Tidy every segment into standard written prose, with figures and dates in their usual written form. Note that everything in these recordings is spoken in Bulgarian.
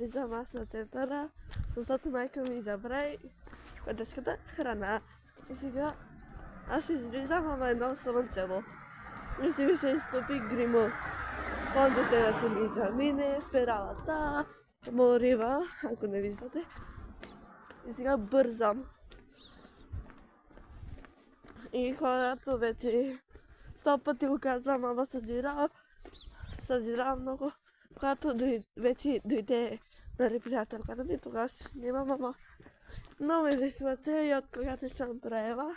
излизам аз на центъра, защото майка ми забрави детската храна. И сега аз излизам, ама едно слънцево. И си ми се изтопи грима. Понзите да се ми замине, спиралата, морива, ако не виждате. И сега бързам. И хората вече 100 пъти го казвам, ама съзирам много. Когато вече дойде приятелката ми, тогава си снимам, ама много ме рисувате и от когато съм правила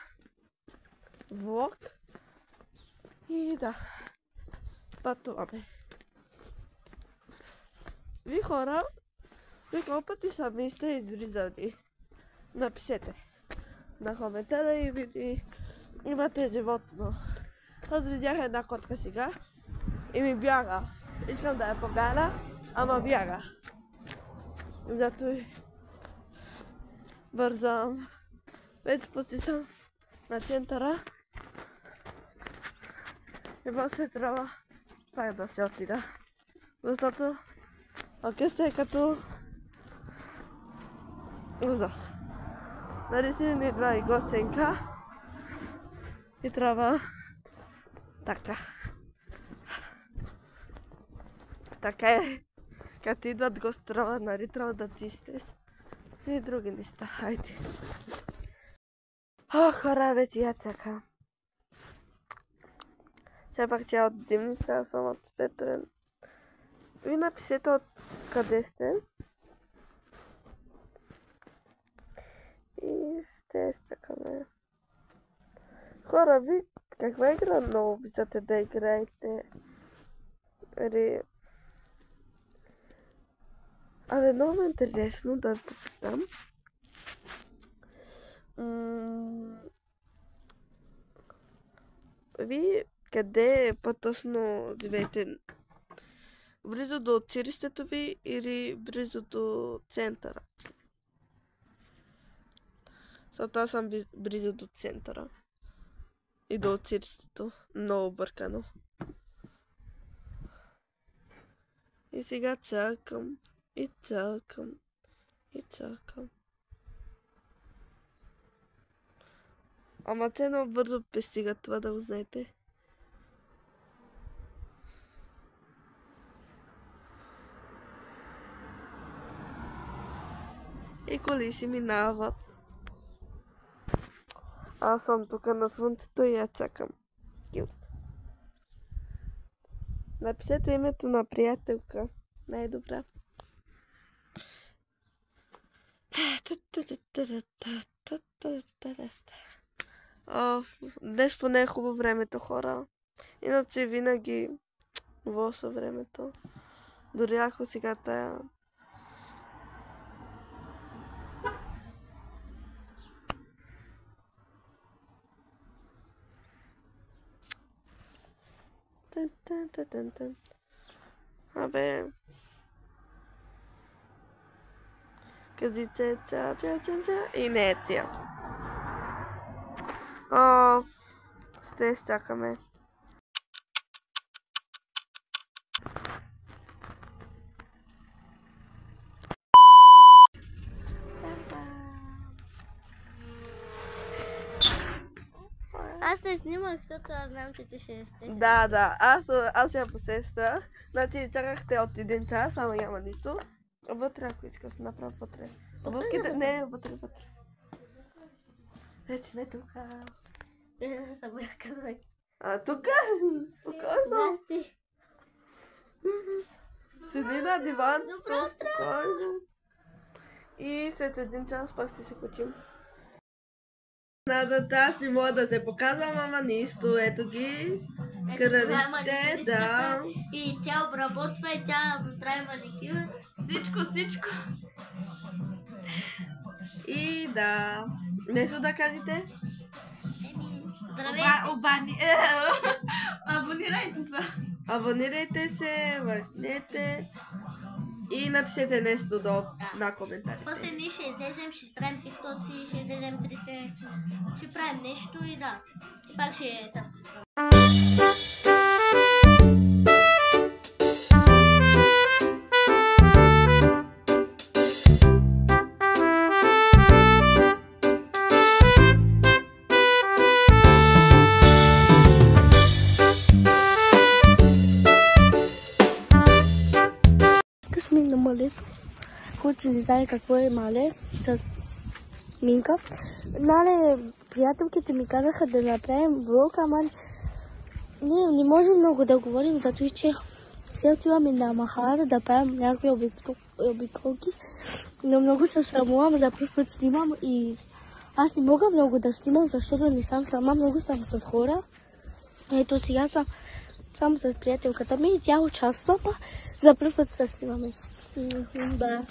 влог. И да, пътуваме. Ви хора, ви колко пъти сами сте изризали? Напишете на коментара и ви имате животно. Аз видях една котка сега и ми бяга. Искам да я покана, ама бяга. Зато и бързам. Вече почти съм на центъра. И после трябва пак да се отида. Защото оркестър е като ужас. Нали си ни идва и гостенка. И трябва така. Така е. Като идват гости, трябва да тиснеш. И други неща. Хайде. Хора, вече я чакам. Все пак тя от Димница, аз съм от Петрен. Ви напишете от къде сте. И ще изчакаме. Хора, ви каква игра много обичате да играете? Абе, много е интересно да попитам. Ви къде по-точно живеете? Близо до училището ви или близо до центъра? Защото аз съм близо до центъра. И до училището. Много бъркано. И сега чакам. И чакам. И чакам. Ама те много бързо пристигат, това да го знаете. И коли си минават. Аз съм тук на слънцето и я чакам. Напишете името на приятелка. Най-добра. Днес поне е хубаво времето, хора. Иначе винаги лошо времето. Дори ако сега тая... Абе... Кажите ча и не е тя. Ще изчакаме. Аз не снимах, защото аз знам, че ти ще сте. Да, аз я посещах. Значи чакахте от 1 час, ама няма нищо. Вътре, ако иска се направя вътре. Обувките? Не, вътре. Вече сме тука. Само я казвай. Тука? Спокойно. Здрасти. Седи на диван. Добро утро. Спокойно. И след 1 час пак ще се качим. Аз не мога да се показвам, ама нищо. Ето ги. Крадичите, да. И тя обработва и тя прави маникюр. Всичко. И да. Нещо да кажете? Здравейте. Абонирайте се. Абонирайте се, лайкнете и напишете нещо на коментарите. После ние ще излезем, ще правим тиктоци, ще излезем трите, ще правим нещо и да. И пак ще съм. малето, които не знае какво е мале, с Минка. Приятелките ми казаха да направим влог, ама ние не можем много да говорим, zato че сега отиваме на Махара да правим някакви обиколки. Но много се срамувам, за пръв път снимам и аз не мога много да снимам, защото не съм сама, много съм с хора. Ето сега съм само с приятелката ми и тя участва, за пръв път се снимаме. Да.